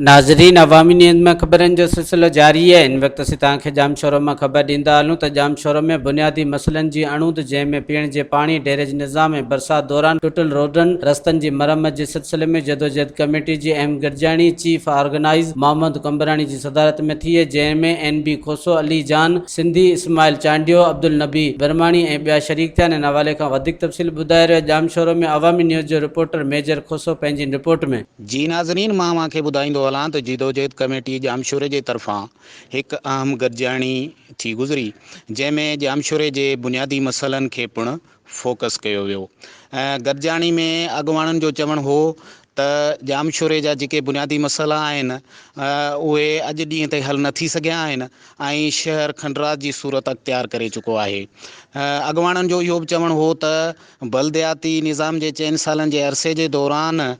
नाज़रीन, अवामी नींद में ख़बरनि जो सिलसिलो जारी है। इन वक्त असीं तव्हांखे ॼामशोरो में ख़बर ॾींदा हलूं त ॼामशोरो में बुनियादी मसइलनि जी अणूंद, जंहिंमें पीअण जे पाणी, ड्रेनेज निज़ाम ऐं बरसात दौरान टुटल रोडनि रस्तनि जी मरम्मत जे सिलसिले में जदोजहद कमेटी जी अहम गॾिजाणी चीफ ऑर्गेनाइज़र मोहम्मद कंबरानी जी सदारत में थी, जंहिंमें NB खोसो, अली जान सिंधी, इस्माइल चांडियो, अब्दुल नबी बरमाणी ऐं ॿिया शरीक थिया। इन हवाले खां वधीक तफ़सील ॿुधाए रहियो ॼामशोरो में अवामी न्यूज़ जो रिपोर्टर मेजर खोसो पंहिंजी रिपोर्ट में। जी नाज़रीन, मां खे ॿुधाईंदो हलां त जदोजहद कमेटी ॼामशोरे जे तरफ़ां हिकु अहम गॾिजाणी थी गुज़री, जंहिंमें ॼामशोरे जे बुनियादी मसइलनि खे पिणु फोकस कयो वियो। गॾिजाणी में अॻुवाणनि जो चवणु हो त ॼामशोरे जा जेके बुनियादी मसइला आहिनि उहे अॼु ॾींहं ताईं हल न थी सघिया आहिनि ऐं शहर खंडरात जी सूरत अख़्तियार करे चुको आहे। अॻुवाणनि जो इहो बि चवणु हो त बलदियाती निज़ाम जे 4 सालनि जे अरसे जे दौरान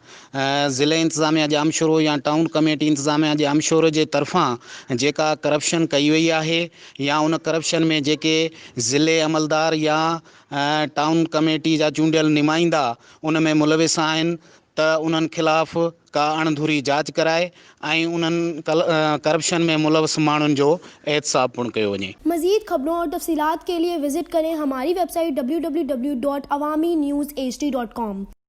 ज़िले इंतिज़ामिया ॼामशोरो या टाउन कमेटी इंतिज़ामिया ॼामशोरो जे तरफ़ां जेका करप्शन कई वई आहे या उन करप्शन में जेके ज़िले अमलदार या टाउन कमेटी जा चूंडियल नुमाइंदा उन में मुलविस आहिनि त उन्हनि ख़िलाफ़ का अणधूरी जांच कराए ऐं उन्हनि करप्शन में मुलविस माण्हुनि जो एहतसाब पिणु कयो वञे। मज़ीद खबरों और तफसीलात के लिए विजिट करें हमारी वेबसाइट www.awamiNewsHD.com।